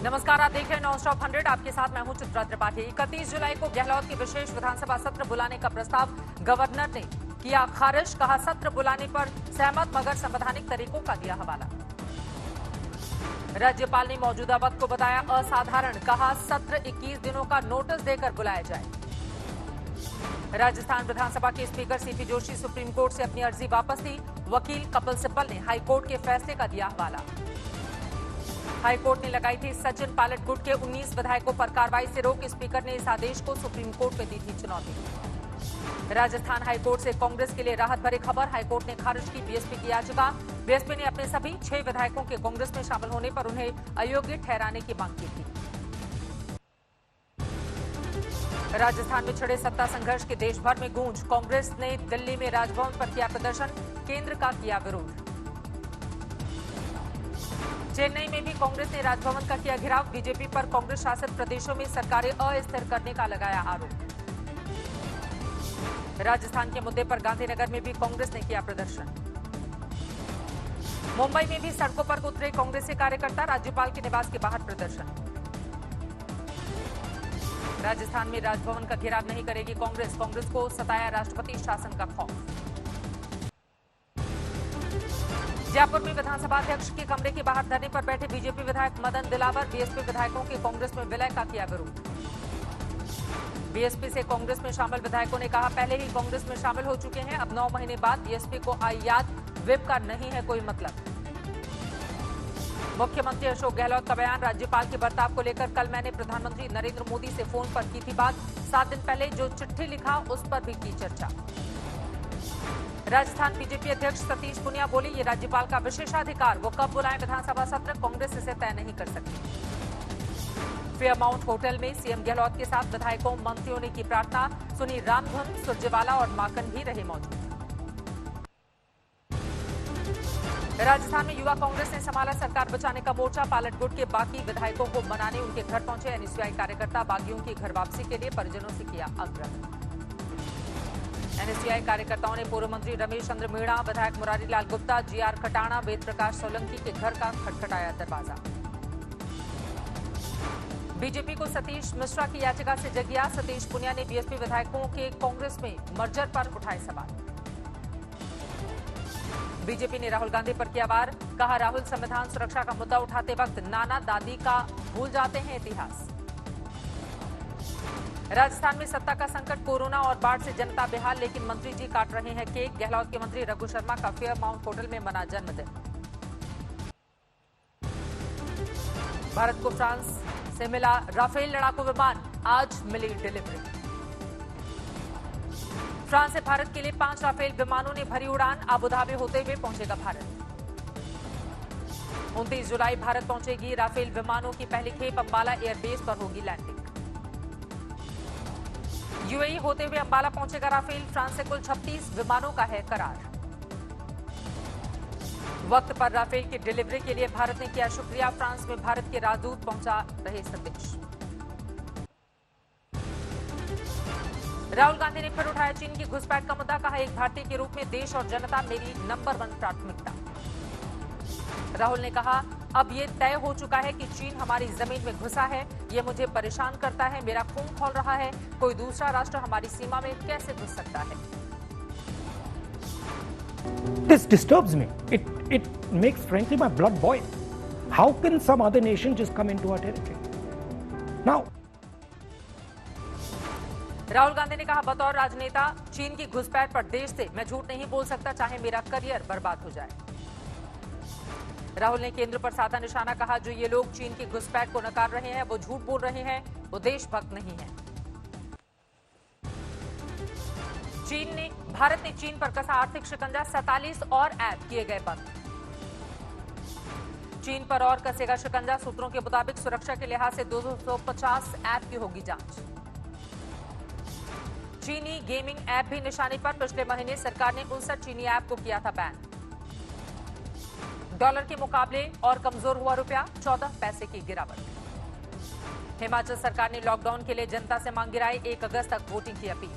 नमस्कार, आप देख रहे हैं नॉनस्टॉप 100। आपके साथ मैं हूं चित्रा त्रिपाठी। 31 जुलाई को गहलोत की विशेष विधानसभा सत्र बुलाने का प्रस्ताव गवर्नर ने किया खारिज। कहा सत्र बुलाने पर सहमत मगर संवैधानिक तरीकों का दिया हवाला। राज्यपाल ने मौजूदा वक्त को बताया असाधारण। कहा सत्र 21 दिनों का नोटिस देकर बुलाया जाए। राजस्थान विधानसभा के speaker CP Joshi supreme court से अपनी अर्जी वापस ली। वकील कपिल सिब्बल ने हाईकोर्ट के फैसले का दिया हवाला। हाईकोर्ट ने लगाई थी सचिन पायलट गुट के 19 विधायकों पर कार्रवाई से रोक। स्पीकर ने इस आदेश को सुप्रीम कोर्ट में दी थी चुनौती। राजस्थान हाईकोर्ट से कांग्रेस के लिए राहत भरी खबर। हाईकोर्ट ने खारिज की बीएसपी की याचिका। बीएसपी ने अपने सभी 6 विधायकों के कांग्रेस में शामिल होने पर उन्हें अयोग्य ठहराने की मांग की थी। राजस्थान में छिड़े सत्ता संघर्ष के देश भर में गूंज। कांग्रेस ने दिल्ली में राजभवन पर किया प्रदर्शन। केंद्र का किया विरोध। चेन्नई में भी कांग्रेस ने राजभवन का किया घेराव। बीजेपी पर कांग्रेस शासित प्रदेशों में सरकारें अस्थिर करने का लगाया आरोप। राजस्थान के मुद्दे पर गांधीनगर में भी कांग्रेस ने किया प्रदर्शन। मुंबई में भी सड़कों पर उतरे कांग्रेसी कार्यकर्ता। राज्यपाल के निवास के बाहर प्रदर्शन। राजस्थान में राजभवन का घेराव नहीं करेगी कांग्रेस। कांग्रेस को सताया राष्ट्रपति शासन का खौफ। जयपुर में विधानसभा अध्यक्ष के कमरे के बाहर धरने पर बैठे बीजेपी विधायक मदन दिलावर। बीएसपी विधायकों के कांग्रेस में विलय का किया विरोध। बीएसपी से कांग्रेस में शामिल विधायकों ने कहा पहले ही कांग्रेस में शामिल हो चुके हैं। अब 9 महीने बाद बीएसपी को आई याद। विप का नहीं है कोई मतलब। मुख्यमंत्री अशोक गहलोत का बयान। राज्यपाल के बर्ताव को लेकर कल मैंने प्रधानमंत्री नरेंद्र मोदी से फोन पर की थी बात। 7 दिन पहले जो चिट्ठी लिखा उस पर भी की चर्चा। राजस्थान बीजेपी अध्यक्ष सतीश पुनिया बोले ये राज्यपाल का विशेषाधिकार। वो कब बुलाएं विधानसभा सत्र कांग्रेस इसे तय नहीं कर सकती। फेयरमाउंट होटल में सीएम गहलोत के साथ विधायकों मंत्रियों ने की प्रार्थना। सुनी रामधुन। सुरजेवाला और माकन भी रहे मौजूद। राजस्थान में युवा कांग्रेस ने संभाला सरकार बचाने का मोर्चा। पायलट गुट के बाकी विधायकों को मनाने उनके घर पहुंचे एनएसयूआई कार्यकर्ता। बागियों की घर वापसी के लिए परिजनों से किया आग्रह। एनएसयूआई कार्यकर्ताओं ने पूर्व मंत्री रमेश चंद्र मीणा, विधायक मुरारी लाल गुप्ता, जीआर खटाणा, वेद प्रकाश सोलंकी के घर का खटखटाया दरवाजा। बीजेपी को सतीश मिश्रा की याचिका से जगिया। सतीश पुनिया ने बीएसपी विधायकों के कांग्रेस में मर्जर पर उठाए सवाल। बीजेपी ने राहुल गांधी पर किया वार। कहा राहुल संविधान सुरक्षा का मुद्दा उठाते वक्त नाना दादी का भूल जाते हैं इतिहास। राजस्थान में सत्ता का संकट। कोरोना और बाढ़ से जनता बेहाल लेकिन मंत्री जी काट रहे हैं केक। गहलोत के मंत्री रघु शर्मा का फेयरमाउंट होटल में मना जन्मदिन। भारत को फ्रांस से मिला राफेल लड़ाकू विमान। आज मिली डिलीवरी। फ्रांस से भारत के लिए 5 राफेल विमानों ने भरी उड़ान। अबुधाबी होते हुए पहुंचेगा भारत। 29 जुलाई भारत पहुंचेगी राफेल विमानों की पहली खेप। अंबाला एयरबेस पर होगी लैंडिंग। यूएई होते हुए अंबाला पहुंचेगा राफेल। फ्रांस से कुल 36 विमानों का है करार। वक्त पर राफेल की डिलीवरी के लिए भारत ने किया शुक्रिया। फ्रांस में भारत के राजदूत पहुंचा रहे संदेश। राहुल गांधी ने फिर उठाया चीन की घुसपैठ का मुद्दा। कहा एक भारतीय के रूप में देश और जनता मेरी नंबर 1 प्राथमिकता। राहुल ने कहा अब ये तय हो चुका है कि चीन हमारी जमीन में घुसा है। ये मुझे परेशान करता है। मेरा खून खौल रहा है। कोई दूसरा राष्ट्र हमारी सीमा में कैसे घुस सकता है। This disturbs me. It makes frankly my blood boil. How can some other nation just come into our territory? Now. Rahul Gandhi ने कहा बतौर राजनेता चीन की घुसपैठ पर देश से मैं झूठ नहीं बोल सकता चाहे मेरा करियर बर्बाद हो जाए। राहुल ने केंद्र पर साधा निशाना। कहा जो ये लोग चीन की घुसपैठ को नकार रहे हैं वो झूठ बोल रहे हैं। वो देशभक्त नहीं है। भारत ने चीन पर कसा आर्थिक शिकंजा। 47 और ऐप किए गए बंद। चीन पर और कसेगा शिकंजा। सूत्रों के मुताबिक सुरक्षा के लिहाज से 250 ऐप की होगी जांच। चीनी गेमिंग ऐप भी निशाने पर। पिछले महीने सरकार ने 59 चीनी ऐप को किया था बैन। डॉलर के मुकाबले और कमजोर हुआ रुपया। 14 पैसे की गिरावट। हिमाचल सरकार ने लॉकडाउन के लिए जनता से मांग गिराई। 1 अगस्त तक वोटिंग की अपील।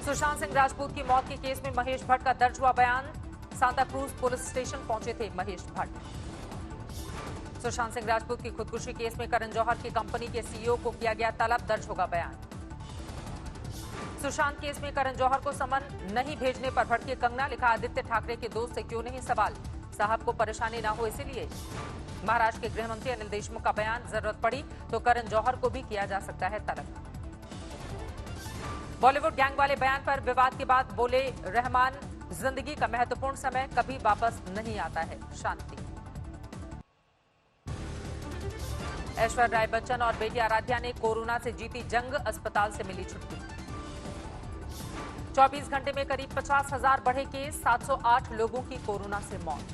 सुशांत सिंह राजपूत की मौत के केस में महेश भट्ट का दर्ज हुआ बयान। सांता क्रूज पुलिस स्टेशन पहुंचे थे महेश भट्ट। सुशांत सिंह राजपूत की खुदकुशी केस में करण जौहर की कंपनी के सीईओ को किया गया तलब, दर्ज होगा बयान। सुशांत केस में करण जौहर को समन नहीं भेजने पर भड़के कंगना, लिखा आदित्य ठाकरे के दोस्त से क्यों नहीं सवाल, साहब को परेशानी ना हो इसीलिए। महाराष्ट्र के गृह मंत्री अनिल देशमुख का बयान, जरूरत पड़ी तो करण जौहर को भी किया जा सकता है तलब। बॉलीवुड गैंग वाले बयान पर विवाद के बाद बोले रहमान, जिंदगी का महत्वपूर्ण समय कभी वापस नहीं आता है, शांति। ऐश्वर्या राय बच्चन और बेटी आराध्या ने कोरोना से जीती जंग, अस्पताल से मिली छुट्टी। 24 घंटे में करीब 50,000 बढ़े केस, 708 लोगों की कोरोना से मौत।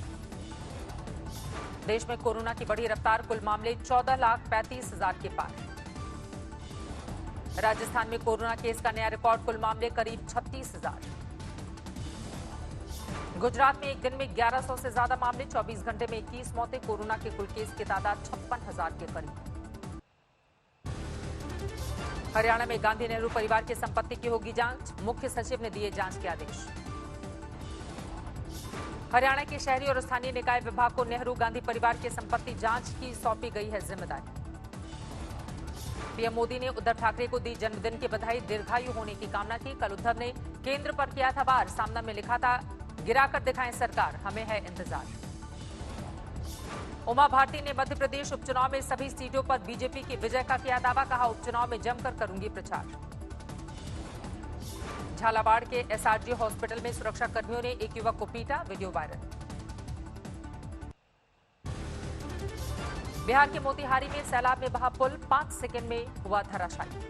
देश में कोरोना की बढ़ी रफ्तार, कुल मामले 14,35,000 के पार। राजस्थान में कोरोना केस का नया रिकॉर्ड, कुल मामले करीब 36,000। गुजरात में एक दिन में 1100 से ज्यादा मामले, 24 घंटे में 21 मौतें, कोरोना के कुल केस की तादाद 56,000 के करीब। हरियाणा में गांधी नेहरू परिवार की संपत्ति की होगी जांच, मुख्य सचिव ने दिए जांच के आदेश। हरियाणा के शहरी और स्थानीय निकाय विभाग को नेहरू गांधी परिवार की संपत्ति जांच की सौंपी गई है जिम्मेदारी। पीएम मोदी ने उद्धव ठाकरे को दी जन्मदिन की बधाई, दीर्घायु होने की कामना की। कल उद्धव ने केंद्र पर किया था वार, सामना में लिखा था गिराकर दिखाएं सरकार, हमें है इंतजार। उमा भारती ने मध्य प्रदेश उपचुनाव में सभी सीटों पर बीजेपी की विजय का किया दावा, कहा उपचुनाव में जमकर करूंगी प्रचार। झालावाड़ के एसआरजी हॉस्पिटल में सुरक्षा कर्मियों ने एक युवक को पीटा, वीडियो वायरल। बिहार के मोतिहारी में सैलाब में बहा पुल, 5 सेकंड में हुआ धराशायी।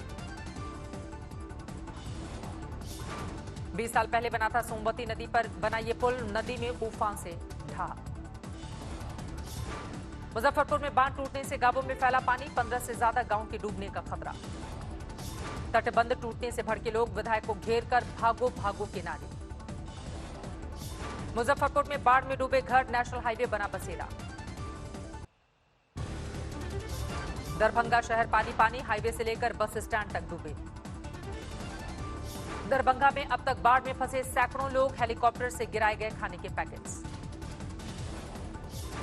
20 साल पहले बना था सोमवती नदी पर बना ये पुल, नदी में उफान से ढहा। मुजफ्फरपुर में बांध टूटने से गांवों में फैला पानी, 15 से ज्यादा गांव के डूबने का खतरा। तटबंध टूटने से भड़के लोग, विधायक को घेर कर भागो भागो के नारे। मुजफ्फरपुर में बाढ़ में डूबे घर, नेशनल हाईवे बना बसेरा। दरभंगा शहर पानी पानी, हाईवे से लेकर बस स्टैंड तक डूबे। दरभंगा में अब तक बाढ़ में फंसे सैकड़ों लोग, हेलीकॉप्टर से गिराए गए खाने के पैकेट्स।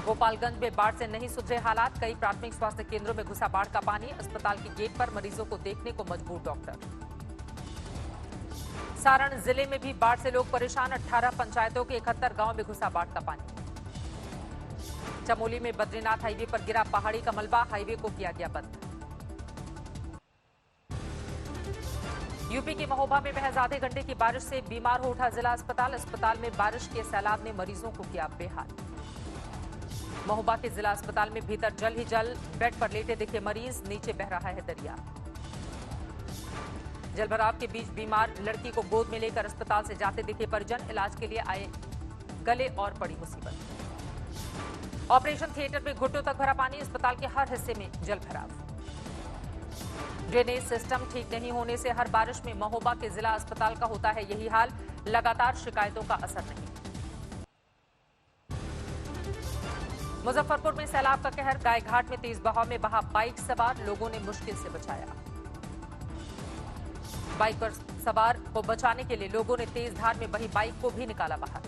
गोपालगंज में बाढ़ से नहीं सुधरे हालात, कई प्राथमिक स्वास्थ्य केंद्रों में घुसा बाढ़ का पानी, अस्पताल के गेट पर मरीजों को देखने को मजबूर डॉक्टर। सारण जिले में भी बाढ़ से लोग परेशान, 18 पंचायतों के 71 गांव में घुसा बाढ़ का पानी। चमोली में बद्रीनाथ हाईवे पर गिरा पहाड़ी का मलबा, हाईवे को किया गया बंद। यूपी के महोबा में महज आधे घंटे की बारिश से बीमार हो उठा जिला अस्पताल, अस्पताल में बारिश के सैलाब ने मरीजों को किया बेहाल। महोबा के जिला अस्पताल में भीतर जल ही जल, बेड पर लेटे दिखे मरीज, नीचे बह रहा है दरिया। जलभराव के बीच बीमार लड़की को गोद में लेकर अस्पताल से जाते दिखे परिजन, इलाज के लिए आए गले और पड़ी मुसीबत। ऑपरेशन थिएटर में घुटनों तक भरा पानी, अस्पताल के हर हिस्से में जलभराव। ड्रेनेज सिस्टम ठीक नहीं होने से हर बारिश में महोबा के जिला अस्पताल का होता है यही हाल, लगातार शिकायतों का असर नहीं। मुजफ्फरपुर में सैलाब का कहर, गायघाट में तेज बहाव में बहा बाइक सवार, लोगों ने मुश्किल से बचाया। बाइक पर सवार को बचाने के लिए लोगों ने तेज धार में बही बाइक को भी निकाला बाहर।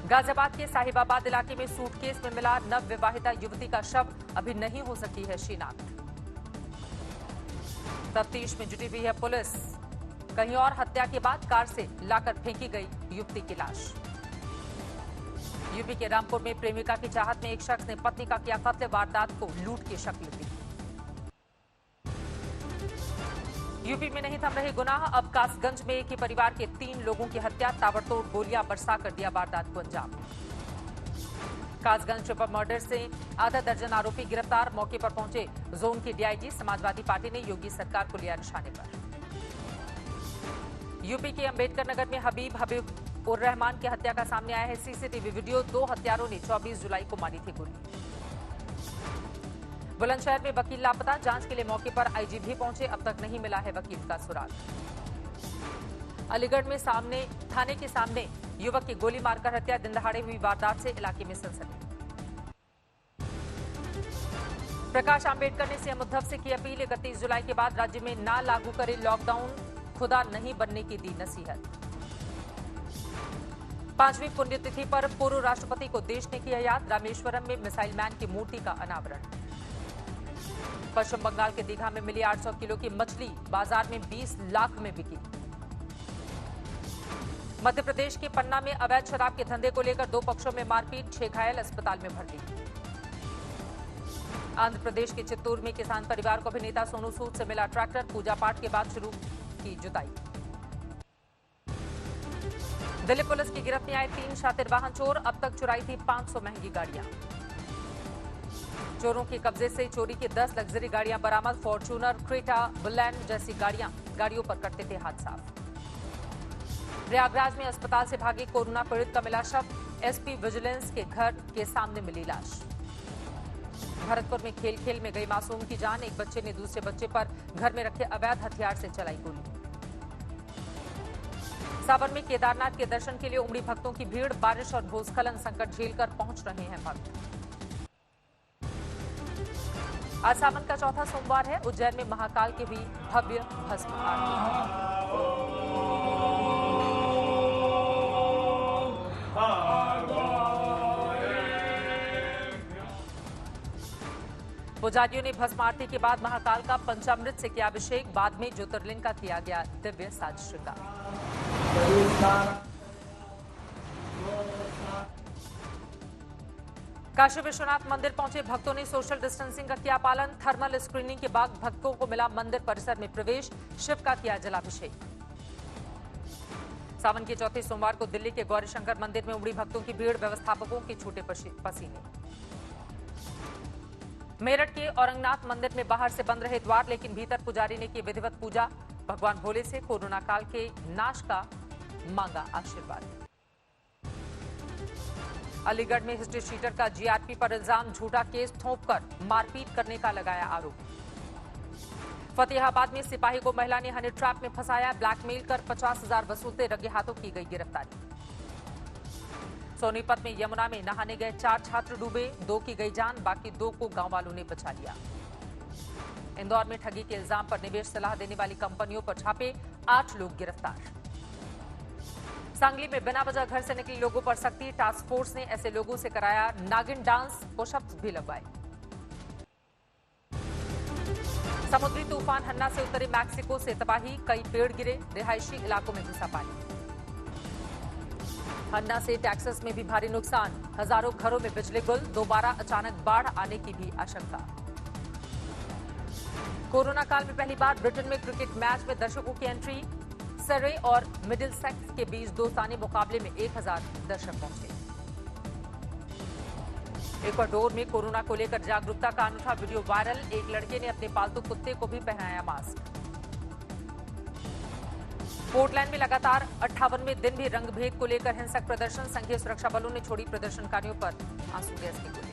गाजियाबाद के साहिबाबाद इलाके में सूटकेस में मिला नव विवाहिता युवती का शव, अभी नहीं हो सकी है शिनाख्त। तफ्तीश में जुटी हुई है पुलिस, कहीं और हत्या के बाद कार से लाकर फेंकी गई युवती की लाश। यूपी के रामपुर में प्रेमिका की चाहत में एक शख्स ने पत्नी का किया कत्ल, वारदात को लूट की शक्ल दी। यूपी में नहीं थम रहे गुनाह, अब कासगंज में एक ही परिवार के 3 लोगों की हत्या, ताबड़तोड़ गोलियां बरसा कर दिया वारदात को अंजाम। कासगंज ट्रिपल मर्डर से आधा दर्जन आरोपी गिरफ्तार, मौके पर पहुंचे जोन की डीआईजी। समाजवादी पार्टी ने योगी सरकार को लिया निशाने पर। यूपी के अंबेडकर नगर में हबीब उर रहमान की हत्या का सामने आया है सीसीटीवी वीडियो, 2 हत्यारों ने 24 जुलाई को मारी थी गोली। बुलंदशहर में वकील लापता, जांच के लिए मौके पर आईजी भी पहुंचे, अब तक नहीं मिला है वकील का सुराग। अलीगढ़ में थाने के सामने युवक की गोली मारकर हत्या, दिन दहाड़े हुई वारदात से इलाके में सनसनी। प्रकाश आंबेडकर ने सीएम उद्धव से की अपील, 31 जुलाई के बाद राज्य में ना लागू करे लॉकडाउन, खुदा नहीं बनने की दी नसीहत। 5वीं पुण्यतिथि पर पूर्व राष्ट्रपति को देश ने किया याद। रामेश्वरम में मिसाइल मैन की मूर्ति का अनावरण। पश्चिम बंगाल के दीघा में मिली 800 किलो की मछली, बाजार में 20 लाख में बिकी। मध्य प्रदेश के पन्ना में अवैध शराब के धंधे को लेकर 2 पक्षों में मारपीट, 6 घायल, अस्पताल में भर्ती। आंध्र प्रदेश के चित्तूर में किसान परिवार को अभिनेता सोनू सूद से मिला ट्रैक्टर, पूजा पाठ के बाद शुरू की जुताई। दिल्ली पुलिस की गिरफ्त में आए 3 शातिर वाहन चोर, अब तक चुराई थी 500 महंगी गाड़ियां। चोरों के कब्जे से चोरी की 10 लग्जरी गाड़ियां बरामद। फॉर्च्यूनर, क्रेटा, बुलेट जैसी गाड़ियों पर करते थे हाथ साफ। प्रयागराज में अस्पताल से भागे कोरोना पीड़ित का मिला शव, एसपी विजिलेंस के घर के सामने मिली लाश। भरतपुर में खेल खेल में गई मासूम की जान, एक बच्चे ने दूसरे बच्चे पर घर में रखे अवैध हथियार से चलाई गोली। सावन में केदारनाथ के दर्शन के लिए उमड़ी भक्तों की भीड़, बारिश और भूस्खलन संकट झेलकर पहुंच रहे हैं भक्त। आज सावन का चौथा सोमवार है। उज्जैन में महाकाल के भी भव्य भस्म आरती। पुजारियों ने भस्म आरती के बाद महाकाल का पंचामृत से किया अभिषेक, बाद में ज्योतिर्लिंग का किया गया दिव्य साजश्रृंगार। काशी विश्वनाथ मंदिर पहुंचे भक्तों ने सोशल डिस्टेंसिंग का किया पालन। थर्मल स्क्रीनिंग के बाद भक्तों को मिला मंदिर परिसर में प्रवेश, शिव का किया जलाभिषेक। सावन के चौथे सोमवार को दिल्ली के गौरीशंकर मंदिर में उमड़ी भक्तों की भीड़, व्यवस्थापकों के छूटे पसीने। मेरठ के औरंगनाथ मंदिर में बाहर से बंद रहे द्वार, लेकिन भीतर पुजारी ने की विधिवत पूजा। भगवान भोले से कोरोना काल के नाश का मांगा आशीर्वाद। अलीगढ़ में हिस्ट्री शीटर का जीआरपी पर इल्जाम, झूठा केस थोपकर मारपीट करने का लगाया आरोप। फतेहाबाद में सिपाही को महिला ने हनी ट्रैप में फंसाया, ब्लैकमेल कर 50,000 वसूलते रंगे हाथों की गई गिरफ्तारी। सोनीपत में यमुना में नहाने गए 4 छात्र डूबे, 2 की गई जान, बाकी 2 को गांव वालों ने बचा लिया। इंदौर में ठगी के इल्जाम पर निवेश सलाह देने वाली कंपनियों पर छापे, 8 लोग गिरफ्तार। सांगली में बिना वजह घर से निकले लोगों पर सख्ती, टास्क फोर्स ने ऐसे लोगों से कराया नागिन डांस, पुशअप्स भी लगवाए। समुद्री तूफान हन्ना से उत्तरी मैक्सिको से तबाही, कई पेड़ गिरे, रिहायशी इलाकों में घुसा पानी। हन्ना से टेक्सास में भी भारी नुकसान, हजारों घरों में बिजली गुल, दोबारा अचानक बाढ़ आने की भी आशंका। कोरोना काल में पहली बार ब्रिटेन में क्रिकेट मैच में दर्शकों की एंट्री, सरे और मिडिलसेक्स के बीच दोस्तानी मुकाबले में 1000 दर्शक पहुंचे। इक्वाडोर में कोरोना को लेकर जागरूकता का अनूठा वीडियो वायरल, एक लड़के ने अपने पालतू कुत्ते को भी पहनाया मास्क। पोर्टलैंड में लगातार 58वें दिन भी रंगभेद को लेकर हिंसक प्रदर्शन, संघीय सुरक्षा बलों ने छोड़ी प्रदर्शनकारियों पर आंसू गैस की गोली।